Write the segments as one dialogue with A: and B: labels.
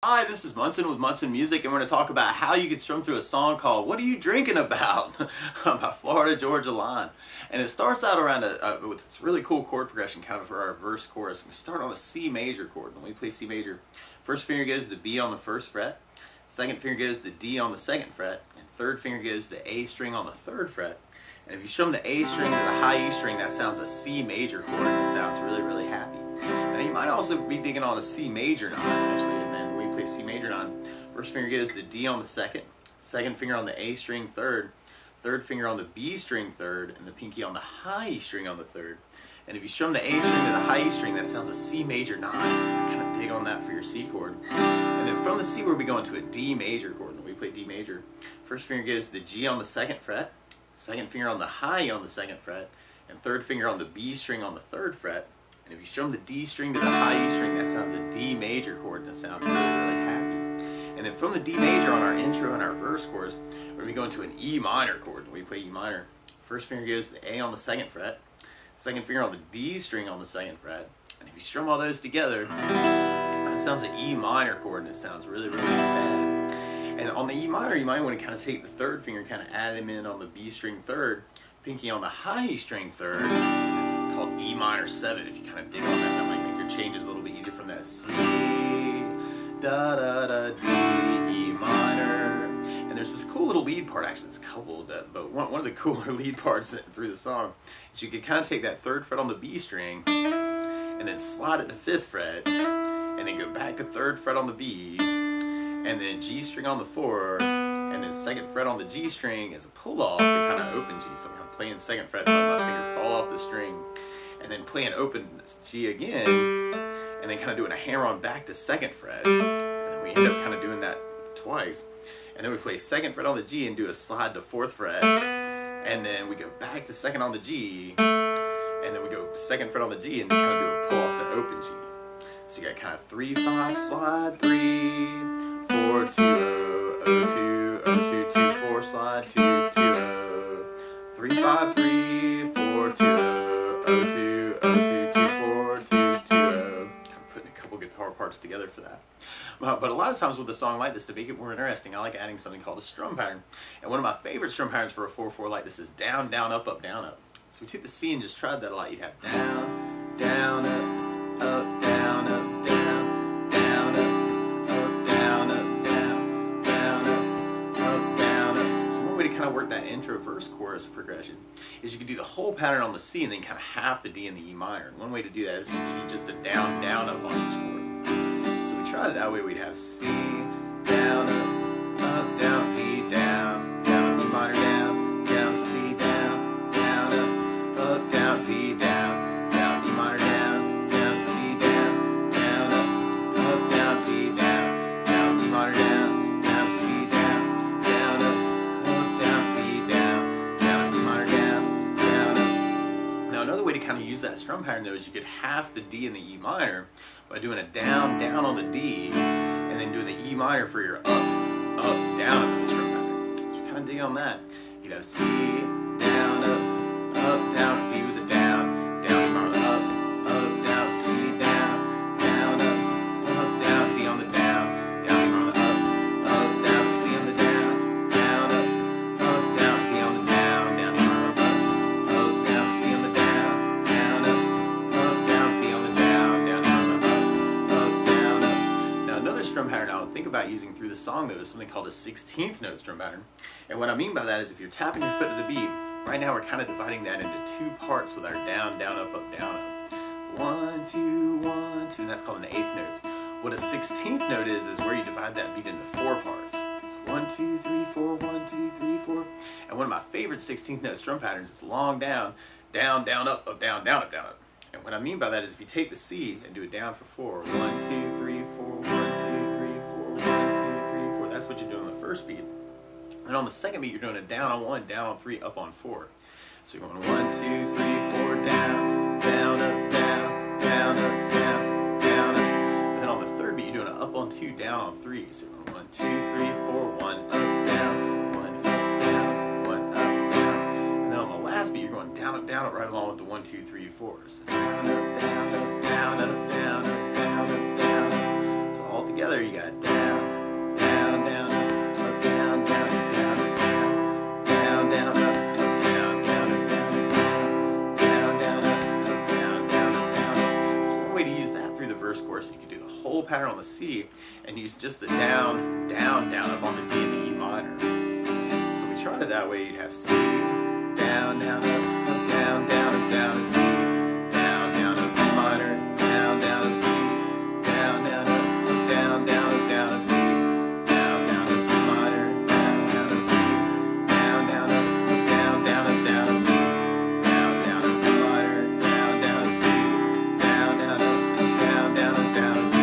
A: Hi, this is Munson with Munson Music, and we're going to talk about how you can strum through a song called "What Are You Drinking About?" by Florida Georgia Line. And it starts out around with this really cool chord progression, kind of for our verse chorus. We start on a C major chord. When we play C major, first finger goes to the B on the first fret, second finger goes to the D on the second fret, and third finger goes to the A string on the third fret. And if you strum the A string to the high E string, that sounds a C major chord, and it sounds really, really happy. Now you might also be digging on a C major 9, actually, and then when you play C major 9, first finger goes to the D on the second, second finger on the A string third, third finger on the B string third, and the pinky on the high E string on the third. And if you strum the A string to the high E string, that sounds a C major 9, so you kind of dig on that for your C chord. And then from the C chord, we go into a D major chord. When we play D major, first finger goes to the G on the second fret, second finger on the high E on the second fret, and third finger on the B string on the third fret. And if you strum the D string to the high E string, that sounds a D major chord, and it sounds really, really happy. And then from the D major on our intro and our verse chorus, we're going to go into an E minor chord. When we play E minor, first finger goes to the A on the second fret, second finger on the D string on the second fret, and if you strum all those together, that sounds an E minor chord, and it sounds really, really sad. And on the E minor, you might want to kind of take the third finger and kind of add him in on the B string third, pinky on the high E string third. It's called E minor 7. If you kind of dig on that, that might make your changes a little bit easier from that C, da da da, D, E minor. And there's this cool little lead part, actually it's coupled, but one of the cooler lead parts through the song is you could kind of take that third fret on the B string and then slide it to 5th fret, and then go back to 3rd fret on the B, and then G string on the 4, and then 2nd fret on the G string as a pull off to kind of open G. So I'm kind of playing 2nd fret, letting my finger fall off the string, and then playing open G again, and then kind of doing a hammer on back to 2nd fret, and then we end up kind of doing that twice. And then we play 2nd fret on the G and do a slide to 4th fret, and then we go back to 2nd on the G, and then we go 2nd fret on the G and kind of do a pull off to open G. So you got kind of 3, 5, slide, 3, 4, 2, 0, 0, 2, 0, 2, 2, 4, slide, 2, 2, 0, 3, 5, 3, 4, 2, 0, 0, 2, 0, 2, 2, 4, 2, 2, 0. Kind of putting a couple guitar parts together for that. But a lot of times with a song like this, to make it more interesting, I like adding something called a strum pattern. And one of my favorite strum patterns for a 4/4 like this is down, down, up, up, down, up. So we took the C and just tried that a lot. You'd have down, down, up, down, up, down, down, up, down, up, down, down, up, down, up. So one way to kind of work that intro verse chorus progression is you could do the whole pattern on the C and then kind of half the D and the E minor. And one way to do that is you could do just a down, down, up on each chord. So we tried it that way. We'd have C, down, up, down, D, down, down, E minor, down, down, C, down, up, down, D, down, down, E minor, down, down, C, down, up, down, D, down, down, E minor, down, down, C, down, up, down, D, down, down, E minor, down, up. Now another way to kind of use that strum pattern though is you could half the D and the E minor by doing a down, down on the D, and then doing the E minor for your up, up, down of the strum pattern. So kind of dig on that. You'd have C, down, up, down, D with a down, down, E minor, up, down, C, down, up, down, D on the down, down, E minor, up, down, C on the down, up, down, D on the down, down, E minor, up, down, C on the down, up, down, D on the down, down, E minor, up. Now another strum pattern I would think about using through the song though is something called a 16th note strum pattern. And what I mean by that is if you're tapping your foot to the beat, right now we're kind of dividing that into 2 parts with our down, down, up, down, up. 1, 2, 1, 2, and that's called an 8th note. What a 16th note is where you divide that beat into 4 parts. So 1, 2, 3, 4, 1, 2, 3, 4. And one of my favorite 16th note strum patterns is long down, down, down, up, down, down, up, down, up. And what I mean by that is if you take the C and do it down for 4, 1, 2, 3, 4, 1, 2, 3, 4, 1, 2, 3, 4, that's what you're doing on the first beat. And on the second beat, you're doing a down on 1, down on 3, up on 4. So you're going 1, 2, 3, 4, down, down, up, down, down, up, down, down, up. And then on the third beat, you're doing an up on 2, down on 3. So you're going 1, 2, 3, 4, 1, up, down, 1, up, down, 1, up, down. And then on the last beat, you're going down, up, right along with the 1, 2, 3, 4. So down, up, down, up, down, up, down, up, down, up, down. So all together, you got down. chorus. You could do the whole pattern on the C and use just the down, down, down up on the D and the E minor. So we tried it that way. You'd have C, down, down, up, down, down, up, down, up, D, down, down, up, E minor, down, down, up, C, down, down, up, down, down, up, down, up, D, down, down, up, E minor, down, down, up, C, down, down, up, down, down, up, down, up, D, down, down, up, E minor, down, down, up, C, down, down, up, down, down, up, down, up, D,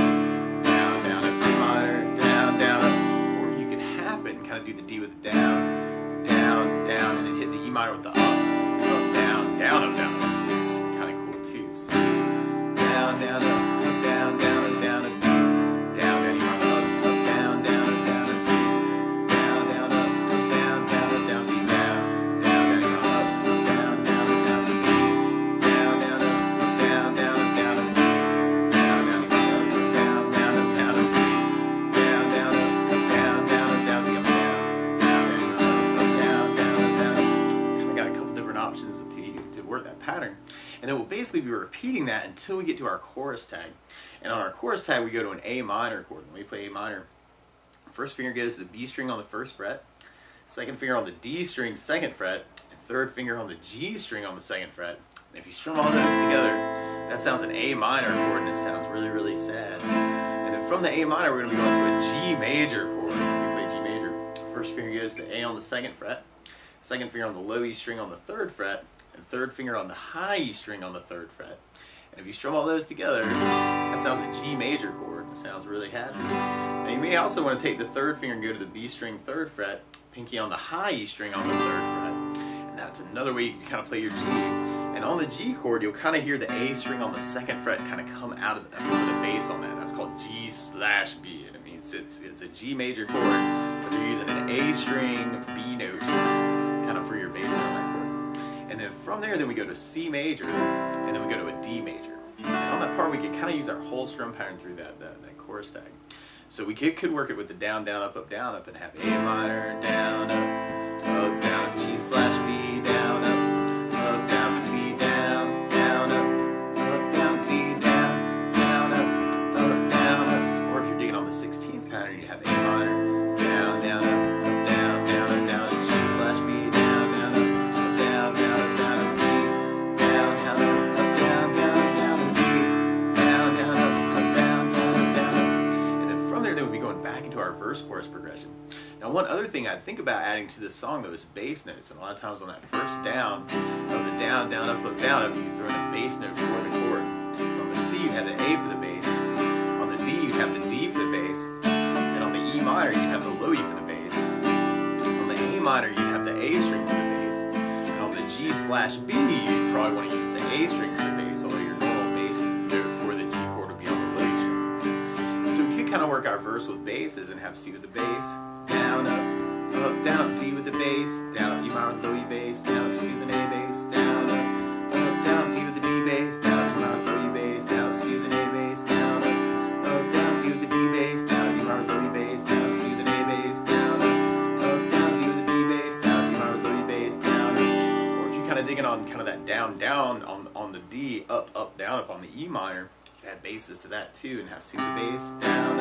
A: down, down, up, E minor, down, down, up. Or you can half it and kind of do the D with the down, down, down, and then hit the E minor with the up, down, down, up, down, up. Which can be kind of cool too. C, down, down, up, down, down, up, down, up, D, down, down, E minor, up, down, down, up, down, up, C, down, down, up, down, down, up, down, D, down, down, E minor, up, down, down, up, down, C, down, down, up, down, down, up, down, up, D, down, down, E minor, up, down, down, up, down, up, C, down, down, up, down, down, up, down, D, up, down, down, down, E minor, up, down, down, up, down. Kind of got a couple different options to work that pattern. And then we'll basically be repeating that until we get to our chorus tag. And on our chorus tag, we go to an A minor chord. When we play A minor, first finger goes to the B string on the first fret, second finger on the D string, second fret, and third finger on the G string on the second fret. And if you strum all those together, that sounds an A minor chord, and it sounds really, really sad. And then from the A minor, we're going to be going to a G major chord. When we play G major, first finger goes to A on the second fret, second finger on the low E string on the third fret, and third finger on the high E string on the third fret. And if you strum all those together, that sounds a G major chord. It sounds really happy. Now you may also want to take the third finger and go to the B string third fret, pinky on the high E string on the third fret. And that's another way you can kind of play your G. And on the G chord, you'll kind of hear the A string on the second fret kind of come out of the bass on that. That's called G/B. And it means it's a G major chord, but you're using an A string B note kind of for your bass note on that chord. And then from there, then we go to C major, and then we go to a D major. And on that part, we can kind of use our whole strum pattern through that chorus tag. So we could work it with the down, down, up, and have A minor, down, down, G/B, down, down, C, down, down, D, down, up. Or if you're digging on the 16th pattern, you have A minor, down, down, down, G/B, down, down, down, C, down, down, D, down, down. And then from there, they would be going back into our verse chorus progression. Now, one other thing I think about adding to this song, though, is bass notes. And a lot of times on that first down, of the down, down, up, you can throw in a bass note for the chord. So on the C, you have the A for the bass. On the D, you have the D for the bass. And on the E minor, you have the low E for the bass. On the A minor, you have the A string for the bass. And on the G/B, you probably want to use the A string for the bass, although your normal bass note for the G chord would be on the low E string. So we could kind of work our verse with basses and have C with the bass, down, up, down, D with the bass, down, E minor with low E bass, down, up, C with an A bass, down, down, D with the D bass, down, E minor with low E bass, down, up, C with an A bass, down, down, D with the D bass, down, E minor with low E bass, down, up, C with an A bass, down, down, D with the D bass, down, E minor with low E bass, down. Or if you're kind of digging on kind of that down, down on the D, up, down, up on the E minor, you can add basses to that too and have C with the bass, down,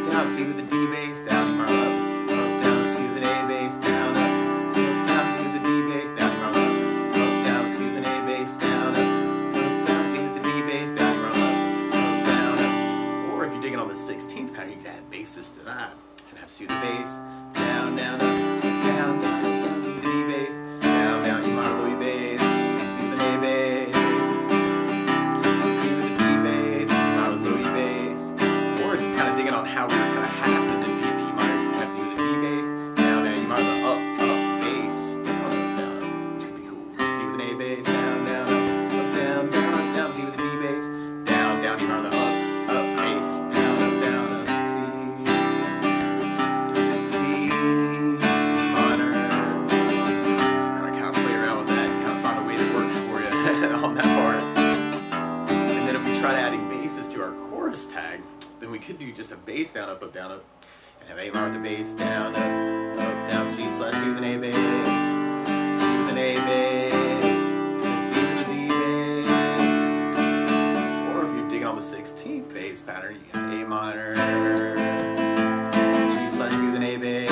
A: down, D with the D bass, down, E minor, up, down, C with an A bass, down, down, D with the D bass, down, E minor, up, down, C with an A bass, down, down, D with the D bass, down, E minor, up, down. Or if you're digging on the 16th pattern, you can add basses to that and have C with the bass, down, down, down, down, D with the D bass, down, E minor, low E bass, C with an A bass, D with the D bass, E minor, low E bass. Or if you're kind of digging on how we're kind of half in the D and the E minor, you have D with the D bass, down, E minor, the up, bass, down, which could be cool. C with an A bass, down, down, D with the D bass, down, E minor, the up, bass, down, C, D, minor. So kind of play around with that and kind of find a way that works for you on that part. And then if we try adding basses to our chorus tag, then we could do just a bass down, up, and have A minor with the bass, down, down, G/B with an A bass, C with an A bass, D with the D bass. Or if you're digging on the 16th bass pattern, you got A minor, G/B with an A bass,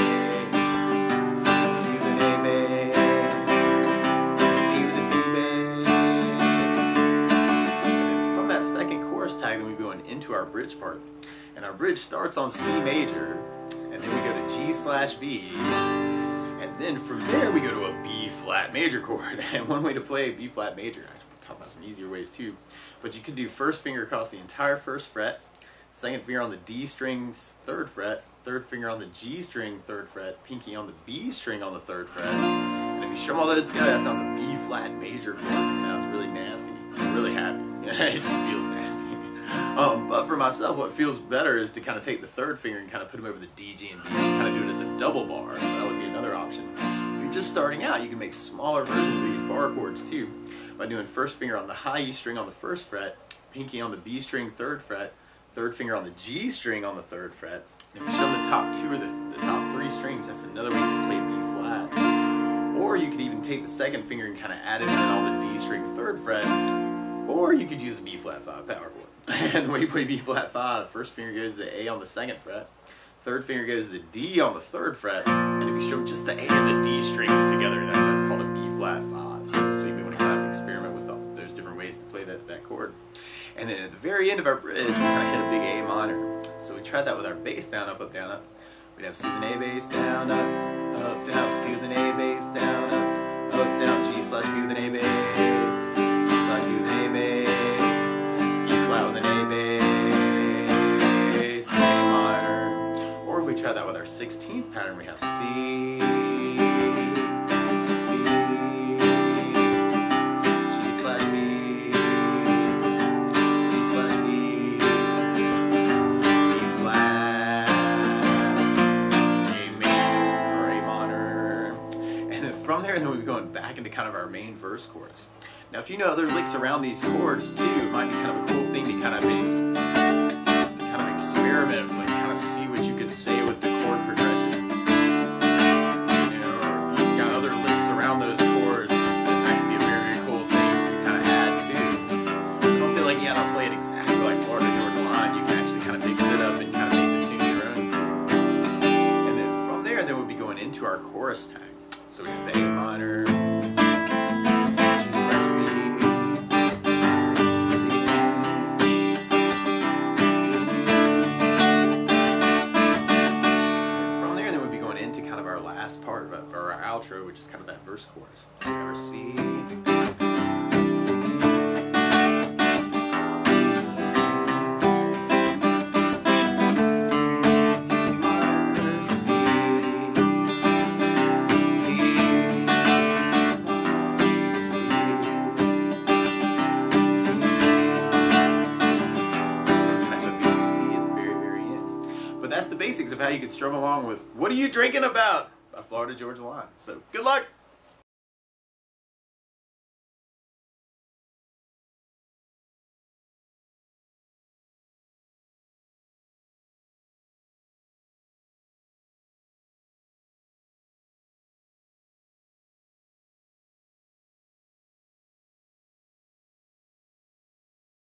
A: C with an A bass, D with a D bass. And then from that second chorus tag, then we go into our bridge part. And our bridge starts on C major, and then we go to G/B. And then from there we go to a B flat major chord. And one way to play a B flat major, I'll talk about some easier ways too, but you can do first finger across the entire first fret, second finger on the D string 3rd fret, third finger on the G string 3rd fret, pinky on the B string on the 3rd fret. And if you strum all those together, that sounds a B flat major chord. It sounds really nasty. I'm really happy. It just feels nasty. But for myself, what feels better is to kind of take the 3rd finger and kind of put them over the D, G, and B, and kind of do it as a double bar. So that would be another option. If you're just starting out, you can make smaller versions of these bar chords too, by doing first finger on the high E string on the 1st fret, pinky on the B string 3rd fret, 3rd finger on the G string on the 3rd fret. And if you strum the top 2 or the top 3 strings, that's another way you can play B flat. Or you could even take the 2nd finger and kind of add it in on the D string 3rd fret. Or you could use a B flat 5 power chord. And the way you play B flat 5, first finger goes to the A on the 2nd fret, 3rd finger goes to the D on the 3rd fret, and if you strum just the A and the D strings together, that's called a B flat 5. So you may want to kind of experiment with those different ways to play that chord. And then at the very end of our bridge, we kind of hit a big A minor. So we tried that with our bass down, up, down, up. We'd have C with an A bass down, up, down, C with an A bass down, up, down, G/B with an A bass, G/B with an A bass, E flat with an A bass, A minor. Or if we try that with our 16th pattern, we have C, C, G/B, G/B, E flat, A major or A minor. And then from there, then we'll be going back into kind of our main verse chorus. Now, if you know other licks around these chords too, it might be kind of a cool thing to kind of experiment with, kind of see what you could say with the chord progression. You know, or if you've got other licks around those chords, then that can be a very, very cool thing to kind of add too. So don't feel like you gotta play it exactly like Florida Georgia Line. You can actually kind of mix it up and kind of make the tune your own. And then from there, then we'll be going into our chorus tag. So we have the A minor, part of our outro, which is kind of that verse chorus. So we have our C, But that's the basics of how you could strum along with "What Are You Drinking About?" by Florida Georgia Line. So good luck!